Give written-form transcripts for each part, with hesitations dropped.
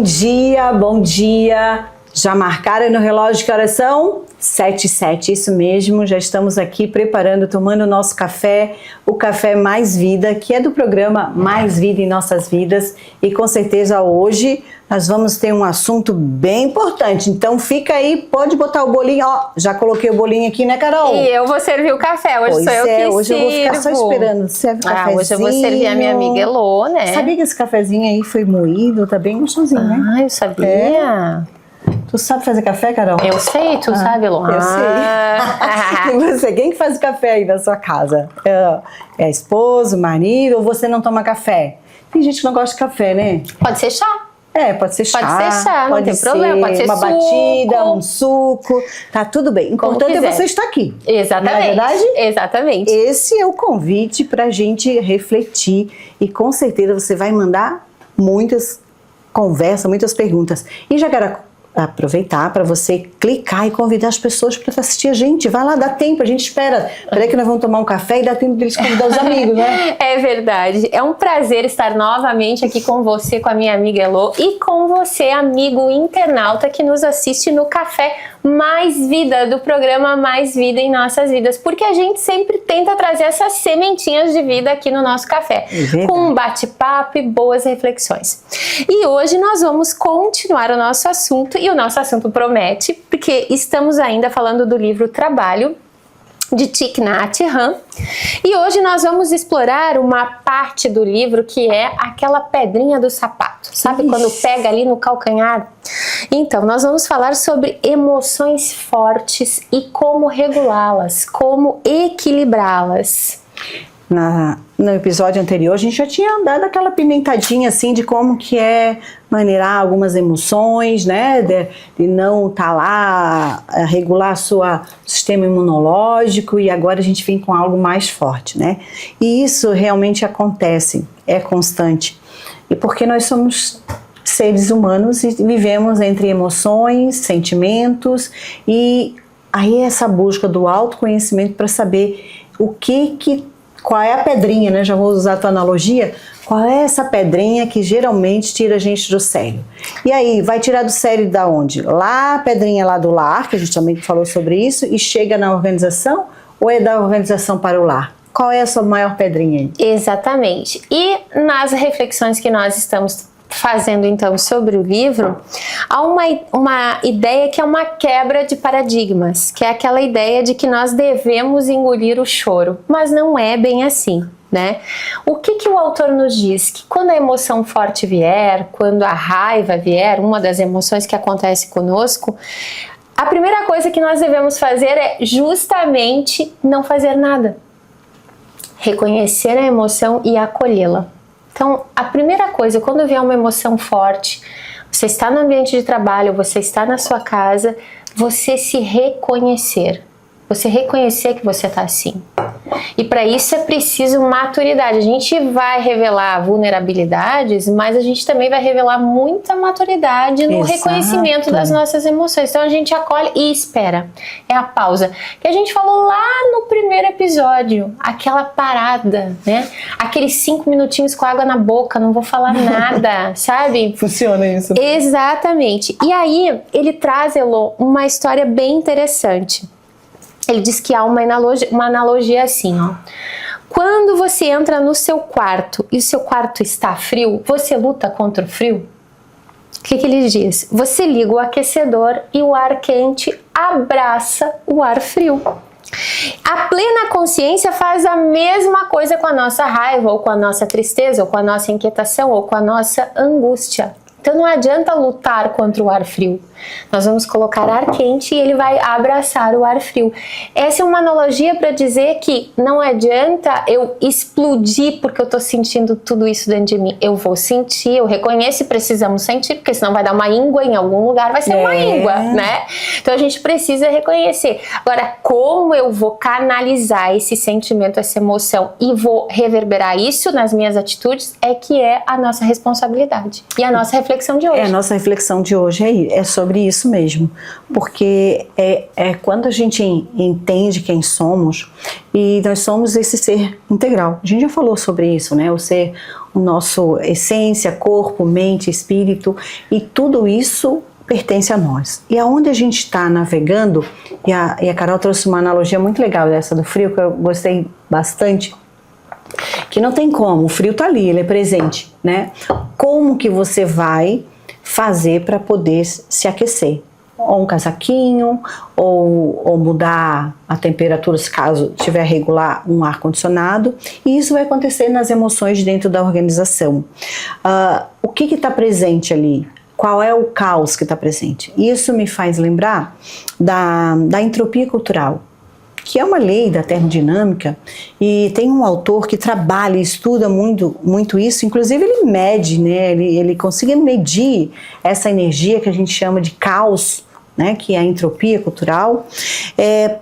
Bom dia, bom dia. Já marcaram no relógio que horas são? 7h07, isso mesmo. Já estamos aqui preparando, tomando o nosso café, o Café Mais Vida, que é do programa Mais Vida em Nossas Vidas. E com certeza hoje nós vamos ter um assunto bem importante. Então fica aí, pode botar o bolinho. Ó, já coloquei o bolinho aqui, né, Carol? E eu vou servir o café, hoje sou eu que sirvo. Hoje eu vou ficar só esperando. Serve o cafezinho. Hoje eu vou servir a minha amiga Elô, né? Sabia que esse cafezinho aí foi moído? Tá bem gostosinho, né? Ah, eu sabia. Tu sabe fazer café, Carol? Eu sei, tu sabe, Elô? Eu sei. E você, quem que faz o café aí na sua casa? É a esposa, o marido, ou você não toma café? Tem gente que não gosta de café, né? Pode ser chá. Pode ser chá. Pode ser chá, não tem problema. Pode ser uma suco. Batida, um suco. Tá tudo bem. O importante é você estar aqui. Exatamente. Não é verdade? Exatamente. Esse é o convite pra gente refletir. E com certeza você vai mandar muitas conversas, muitas perguntas. E já quero aproveitar para você clicar e convidar as pessoas para assistir a gente. Vai lá, dá tempo, a gente espera. Peraí que nós vamos tomar um café e dá tempo deles convidar os amigos, né? É verdade. É um prazer estar novamente aqui com você, com a minha amiga Elô e com você, amigo internauta que nos assiste no Café Mais Vida, do programa Mais Vida em Nossas Vidas, porque a gente sempre tenta trazer essas sementinhas de vida aqui no nosso café, com um bate-papo e boas reflexões. E hoje nós vamos continuar o nosso assunto, e o nosso assunto promete, porque estamos ainda falando do livro Trabalho, de Thich Nhat Hanh, e hoje nós vamos explorar uma parte do livro que é aquela pedrinha do sapato, sabe? Quando pega ali no calcanhar? Então, nós vamos falar sobre emoções fortes e como regulá-las, como equilibrá-las. No episódio anterior, a gente já tinha dado aquela pimentadinha assim de como que é maneirar algumas emoções, né? De não estar lá, regular seu sistema imunológico, e agora a gente vem com algo mais forte, né? E isso realmente acontece, é constante. E porque nós somos seres humanos e vivemos entre emoções, sentimentos, e aí essa busca do autoconhecimento para saber qual é a pedrinha, né? Já vou usar a tua analogia. Qual é essa pedrinha que geralmente tira a gente do sério? E aí, vai tirar do sério da onde? Lá, a pedrinha lá do lar, que a gente também falou sobre isso, e chega na organização, ou é da organização para o lar? Qual é a sua maior pedrinha aí? Exatamente. E nas reflexões que nós estamos fazendo então sobre o livro, há uma ideia que é uma quebra de paradigmas, que é aquela ideia de que nós devemos engolir o choro, mas não é bem assim, né? O que o autor nos diz? Que quando a emoção forte vier, quando a raiva vier, uma das emoções que acontece conosco, a primeira coisa que nós devemos fazer é justamente não fazer nada. Reconhecer a emoção e acolhê-la. Então, a primeira coisa, quando vier uma emoção forte, você está no ambiente de trabalho, você está na sua casa, você se reconhecer. Você reconhecer que você está assim. E para isso é preciso maturidade. A gente vai revelar vulnerabilidades, mas a gente também vai revelar muita maturidade no reconhecimento das nossas emoções. Então a gente acolhe e espera. É a pausa. Que a gente falou lá no primeiro episódio. Aquela parada, né? Aqueles 5 minutinhos com água na boca, não vou falar nada, sabe? Funciona isso. Exatamente. E aí ele traz, Elô, uma história bem interessante. Ele diz que há uma analogia assim, ó. Quando você entra no seu quarto e o seu quarto está frio, você luta contra o frio? O que ele diz? Você liga o aquecedor e o ar quente abraça o ar frio. A plena consciência faz a mesma coisa com a nossa raiva, ou com a nossa tristeza, ou com a nossa inquietação, ou com a nossa angústia. Então não adianta lutar contra o ar frio. Nós vamos colocar ar quente e ele vai abraçar o ar frio. Essa é uma analogia para dizer que não adianta eu explodir porque eu estou sentindo tudo isso dentro de mim. Eu vou sentir, eu reconheço e precisamos sentir, porque senão vai dar uma íngua em algum lugar, vai ser uma íngua, né? Então a gente precisa reconhecer. Agora, como eu vou canalizar esse sentimento, essa emoção e vou reverberar isso nas minhas atitudes, é que é a nossa responsabilidade. E a nossa reflexão reflexão de hoje. A nossa reflexão de hoje é sobre isso mesmo, porque é quando a gente entende quem somos, e nós somos esse ser integral. A gente já falou sobre isso, né? O ser, o nosso essência, corpo, mente, espírito, e tudo isso pertence a nós. E aonde a gente está navegando, e a Carol trouxe uma analogia muito legal dessa do frio, que eu gostei bastante, que não tem como, o frio tá ali, ele é presente, né? Como que você vai fazer para poder se aquecer? Ou um casaquinho, ou mudar a temperatura, se caso tiver regular um ar-condicionado, e isso vai acontecer nas emoções dentro da organização. O que está presente ali? Qual é o caos que está presente? Isso me faz lembrar da entropia cultural, que é uma lei da termodinâmica, e tem um autor que trabalha e estuda muito isso, inclusive ele mede, né? Ele consegue medir essa energia que a gente chama de caos, né? Que é a entropia cultural,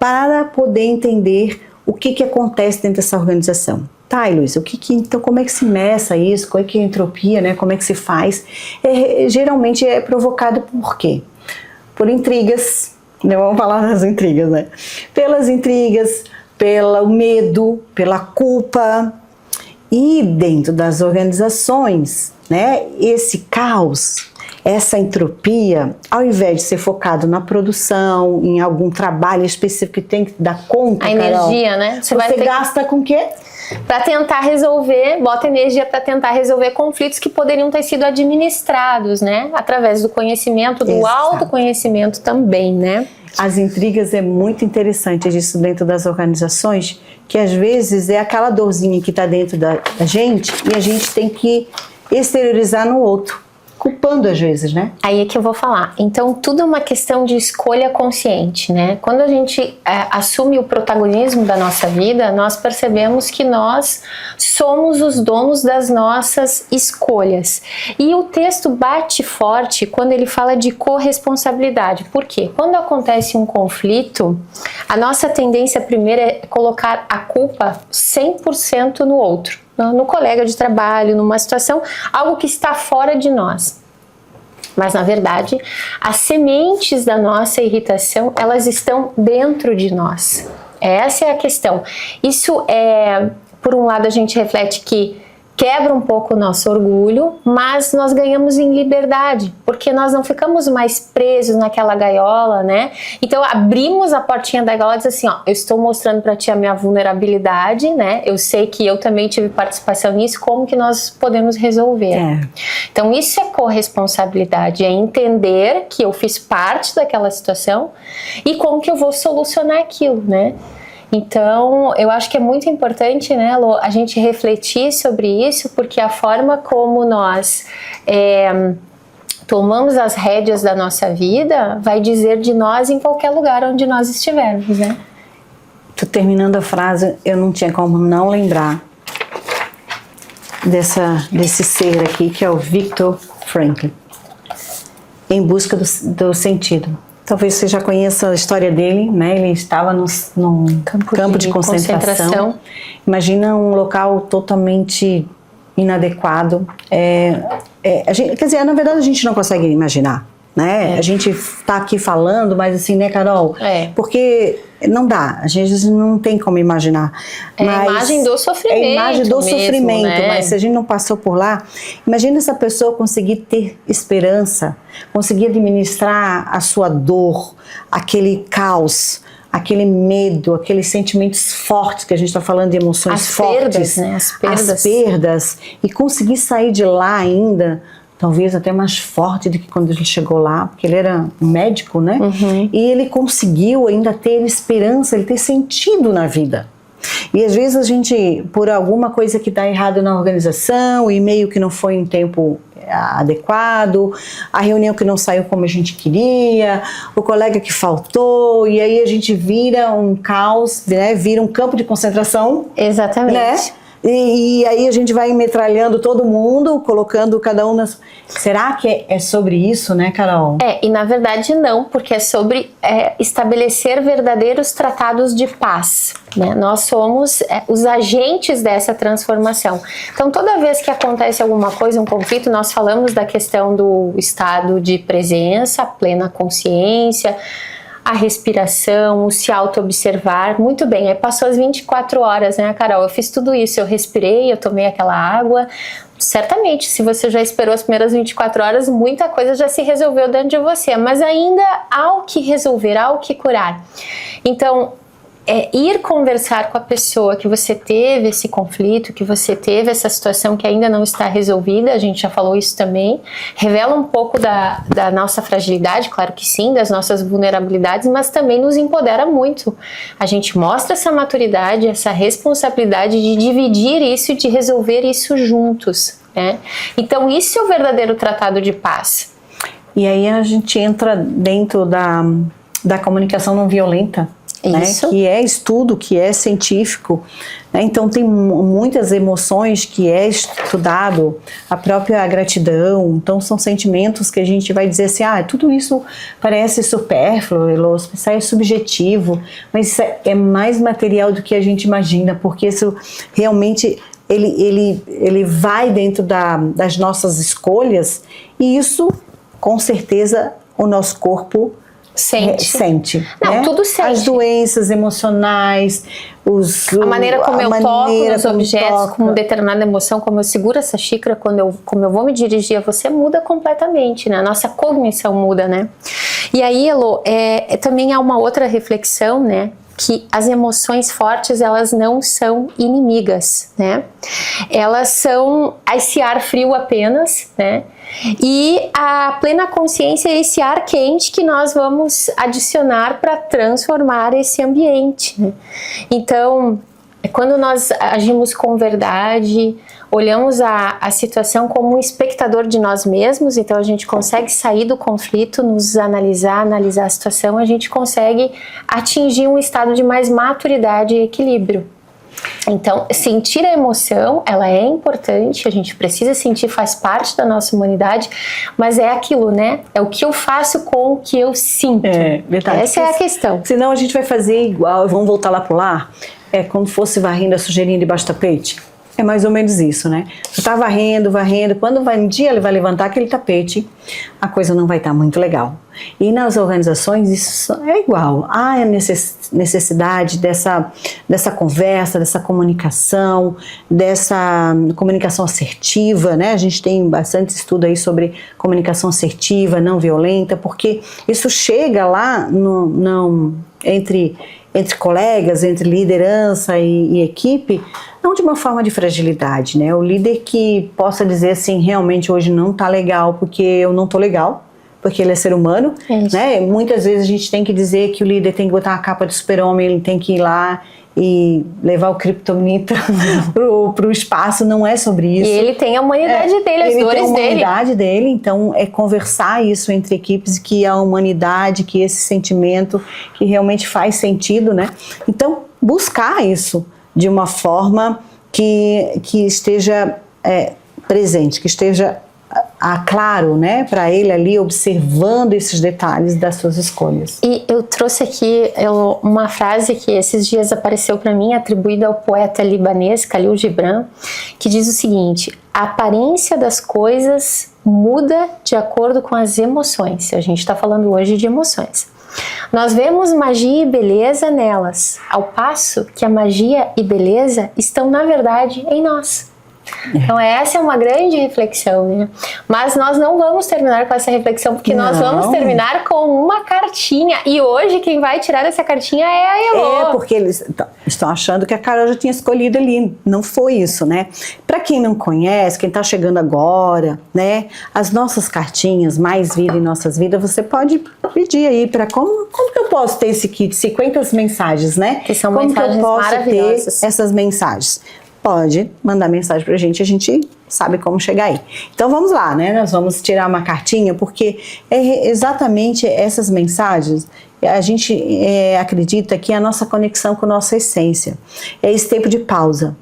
para poder entender o que acontece dentro dessa organização. Tá, Luísa, então como é que se meça isso? Qual é que é a entropia, né? Como é que se faz? Geralmente é provocado por quê? Por intrigas, né? Vamos falar das intrigas, né? Pelas intrigas, pelo medo, pela culpa. E dentro das organizações, né? Esse caos, essa entropia, ao invés de ser focado na produção, em algum trabalho específico que tem que dar conta, a energia, né? Você gasta com o quê? Para tentar resolver, bota energia para tentar resolver conflitos que poderiam ter sido administrados, né? Através do conhecimento, do autoconhecimento também, né? As intrigas é muito interessante disso dentro das organizações, que às vezes é aquela dorzinha que está dentro da gente e a gente tem que exteriorizar no outro. Culpando às vezes, né? Aí é que eu vou falar. Então, tudo é uma questão de escolha consciente, né? Quando a gente assume o protagonismo da nossa vida, nós percebemos que nós somos os donos das nossas escolhas. E o texto bate forte quando ele fala de corresponsabilidade. Por quê? Quando acontece um conflito, a nossa tendência primeira é colocar a culpa 100% no outro. No colega de trabalho, numa situação, algo que está fora de nós. Mas, na verdade, as sementes da nossa irritação, elas estão dentro de nós. Essa é a questão. Isso por um lado, a gente reflete que quebra um pouco o nosso orgulho, mas nós ganhamos em liberdade, porque nós não ficamos mais presos naquela gaiola, né? Então abrimos a portinha da gaiola e diz assim, ó, eu estou mostrando para ti a minha vulnerabilidade, né? Eu sei que eu também tive participação nisso, como que nós podemos resolver? Então isso é corresponsabilidade, é entender que eu fiz parte daquela situação e como que eu vou solucionar aquilo, né? Então, eu acho que é muito importante, né, Lô, a gente refletir sobre isso, porque a forma como nós tomamos as rédeas da nossa vida vai dizer de nós em qualquer lugar onde nós estivermos, né? Tô terminando a frase, eu não tinha como não lembrar desse ser aqui, que é o Viktor Frankl, Em Busca do Sentido. Talvez você já conheça a história dele, né? Ele estava num campo de concentração. Imagina um local totalmente inadequado. Quer dizer, na verdade a gente não consegue imaginar, né? A gente está aqui falando, mas assim, né, Carol? Porque não dá, a gente não tem como imaginar. É a imagem do sofrimento. É a imagem do mesmo, sofrimento, né? mas se a gente não passou por lá, imagina essa pessoa conseguir ter esperança, conseguir administrar a sua dor, aquele caos, aquele medo, aqueles sentimentos fortes, que a gente está falando de emoções fortes. Perdas, né? As perdas, e conseguir sair de lá ainda, talvez até mais forte do que quando ele chegou lá, porque ele era médico, né? E ele conseguiu ainda ter esperança, ele ter sentido na vida. E às vezes a gente, por alguma coisa que está errada na organização, e meio que não foi em tempo adequado, a reunião que não saiu como a gente queria, o colega que faltou, e aí a gente vira um caos, né? Vira um campo de concentração. Exatamente. Né? E aí a gente vai metralhando todo mundo, colocando cada um nas... Será que é sobre isso, né, Carol? E na verdade não, porque é sobre estabelecer verdadeiros tratados de paz, né? Nós somos os agentes dessa transformação. Então, toda vez que acontece alguma coisa, um conflito, nós falamos da questão do estado de presença, plena consciência, a respiração, o se auto-observar. Muito bem, aí passou as 24 horas, né, Carol? Eu fiz tudo isso, eu respirei, eu tomei aquela água. Certamente, se você já esperou as primeiras 24 horas, muita coisa já se resolveu dentro de você, mas ainda há o que resolver, há o que curar. Então, ir conversar com a pessoa que você teve esse conflito, que você teve essa situação que ainda não está resolvida, a gente já falou isso também, revela um pouco da nossa fragilidade, claro que sim, das nossas vulnerabilidades, mas também nos empodera muito. A gente mostra essa maturidade, essa responsabilidade de dividir isso e de resolver isso juntos, né? Então isso é o verdadeiro tratado de paz. E aí a gente entra dentro da comunicação não violenta, né, que é estudo, que é científico, né? Então tem muitas emoções que é estudado, a própria gratidão, então são sentimentos que a gente vai dizer assim, tudo isso parece supérfluo, isso é subjetivo, mas isso é mais material do que a gente imagina, porque isso realmente ele vai dentro das nossas escolhas, e isso com certeza o nosso corpo sente. Não, né? Tudo sente. As doenças emocionais, a maneira como eu toco nos objetos, com determinada emoção, como eu seguro essa xícara, como eu vou me dirigir a você, muda completamente, né? A nossa cognição muda, né? E aí, Elô, também há uma outra reflexão, né? Que as emoções fortes, elas não são inimigas, né? Elas são esse ar frio apenas, né? E a plena consciência é esse ar quente que nós vamos adicionar para transformar esse ambiente, né? Então, quando nós agimos com verdade, olhamos a situação como um espectador de nós mesmos, então a gente consegue sair do conflito, nos analisar a situação, a gente consegue atingir um estado de mais maturidade e equilíbrio. Então, sentir a emoção, ela é importante, a gente precisa sentir, faz parte da nossa humanidade, mas é aquilo, né? É o que eu faço com o que eu sinto. Verdade. Essa é a questão. Senão a gente vai fazer igual, vamos voltar lá pro lar, como se fosse varrendo a sujeirinha debaixo do tapete. É mais ou menos isso, né? Você tá varrendo, quando um dia ele vai levantar aquele tapete, a coisa não vai estar muito legal. E nas organizações isso é igual. Há a necessidade dessa conversa, dessa comunicação assertiva, né? A gente tem bastante estudo aí sobre comunicação assertiva, não violenta, porque isso chega lá entre colegas, entre liderança e equipe, não de uma forma de fragilidade, né? O líder que possa dizer assim, realmente hoje não tá legal porque eu não tô legal, porque ele é ser humano, né? Muitas vezes a gente tem que dizer que o líder tem que botar uma capa de super-homem, ele tem que ir lá e levar o kryptonita pro espaço, não é sobre isso. E ele tem a humanidade dele, as dores dele. Ele tem a humanidade dele, então é conversar isso entre equipes, que a humanidade, que esse sentimento que realmente faz sentido, né? Então, buscar isso de uma forma que esteja presente, que esteja claro, né, para ele ali, observando esses detalhes das suas escolhas. E eu trouxe aqui uma frase que esses dias apareceu para mim, atribuída ao poeta libanês Khalil Gibran, que diz o seguinte: a aparência das coisas muda de acordo com as emoções. A gente está falando hoje de emoções. Nós vemos magia e beleza nelas, ao passo que a magia e beleza estão, na verdade, em nós. Então essa é uma grande reflexão, né? Mas nós não vamos terminar com essa reflexão, porque nós vamos terminar com uma cartinha. E hoje quem vai tirar essa cartinha é a Elô. Porque eles estão achando que a Carol já tinha escolhido ali. Não foi isso, né? Para quem não conhece, quem está chegando agora, né? As nossas cartinhas, Mais Vida em Nossas Vidas, você pode pedir aí para como que eu posso ter esse kit, 50 mensagens, né? Que são como mensagens que eu posso maravilhosas. ter essas mensagens? Pode mandar mensagem pra gente, a gente sabe como chegar aí. Então vamos lá, né? Nós vamos tirar uma cartinha, porque é exatamente essas mensagens, a gente acredita que é a nossa conexão com a nossa essência. É esse tempo de pausa.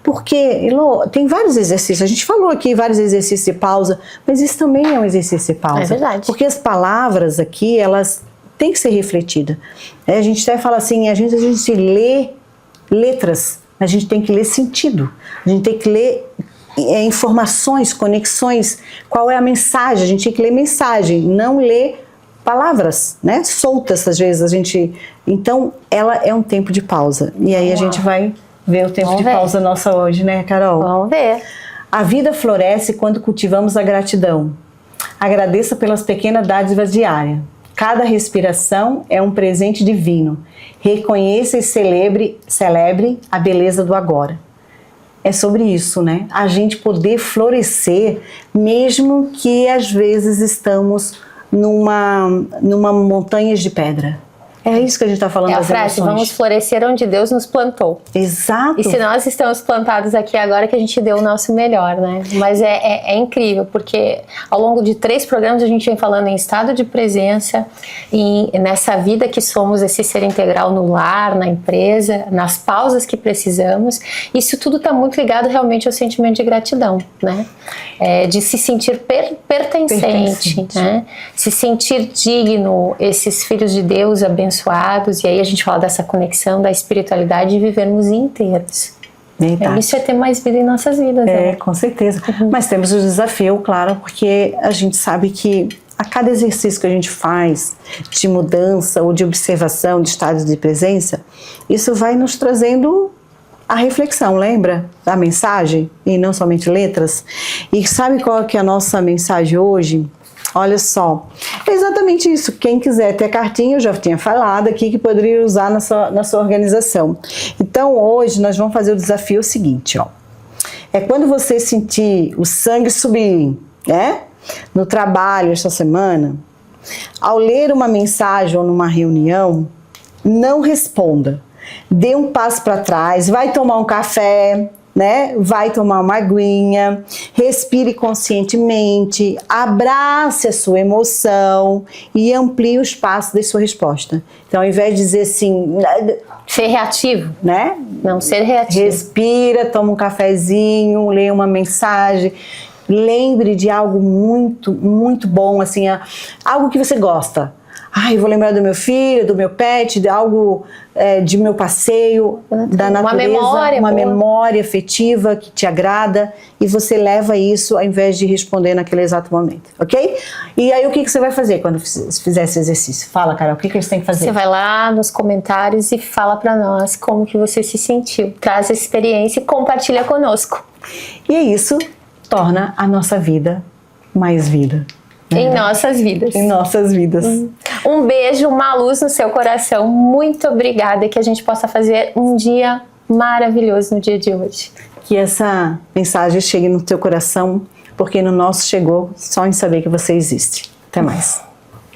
Porque, Elô, tem vários exercícios. A gente falou aqui vários exercícios de pausa, mas isso também é um exercício de pausa. É verdade. Porque as palavras aqui, elas têm que ser refletidas. A gente até fala assim, a gente lê letras, a gente tem que ler sentido. A gente tem que ler informações, conexões. Qual é a mensagem? A gente tem que ler mensagem, não ler palavras, né? Soltas às vezes a gente. Então, ela é um tempo de pausa. E aí a gente vai ver o tempo de pausa nossa hoje, né, Carol? Vamos ver. A vida floresce quando cultivamos a gratidão. Agradeça pelas pequenas dádivas diárias. Cada respiração é um presente divino. Reconheça e celebre a beleza do agora. É sobre isso, né? A gente poder florescer, mesmo que às vezes estamos numa montanha de pedra. É isso que a gente está falando das emoções. É a frase, vamos florescer onde Deus nos plantou. Exato. E se nós estamos plantados aqui agora, que a gente deu o nosso melhor, né? Mas é incrível, porque ao longo de 3 programas a gente vem falando em estado de presença, nessa vida que somos, esse ser integral no lar, na empresa, nas pausas que precisamos. Isso tudo está muito ligado realmente ao sentimento de gratidão, né? De se sentir pertencente, né? Se sentir digno, esses filhos de Deus abençoados. E aí a gente fala dessa conexão da espiritualidade e vivermos inteiros. Isso é ter mais vida em nossas vidas. Né? Com certeza. Mas temos o desafio, claro, porque a gente sabe que a cada exercício que a gente faz de mudança ou de observação de estados de presença, isso vai nos trazendo a reflexão, lembra? Da mensagem, e não somente letras. E sabe qual que é a nossa mensagem hoje? Olha só, é exatamente isso. Quem quiser ter cartinha, eu já tinha falado aqui que poderia usar na sua organização. Então hoje nós vamos fazer o desafio seguinte, ó. É quando você sentir o sangue subir, né? No trabalho esta semana, ao ler uma mensagem ou numa reunião, não responda. Dê um passo para trás, vai tomar um café, né? Vai tomar uma aguinha, respire conscientemente, abrace a sua emoção e amplie o espaço da sua resposta. Então, ao invés de dizer assim... Ser reativo. Né? Não, ser reativo. Respira, toma um cafezinho, lê uma mensagem. Lembre de algo muito, muito bom, assim, algo que você gosta. Eu vou lembrar do meu filho, do meu pet, de algo de meu passeio, da natureza, uma memória afetiva que te agrada, e você leva isso ao invés de responder naquele exato momento, ok? E aí o que você vai fazer quando fizer esse exercício? Fala, Carol, o que eles têm que fazer? Você vai lá nos comentários e fala pra nós como que você se sentiu. Traz a experiência e compartilha conosco. E é isso, torna a nossa vida mais vida. Em nossas vidas. Em nossas vidas. Um beijo, uma luz no seu coração. Muito obrigada e que a gente possa fazer um dia maravilhoso no dia de hoje. Que essa mensagem chegue no teu coração, porque no nosso chegou só em saber que você existe. Até mais.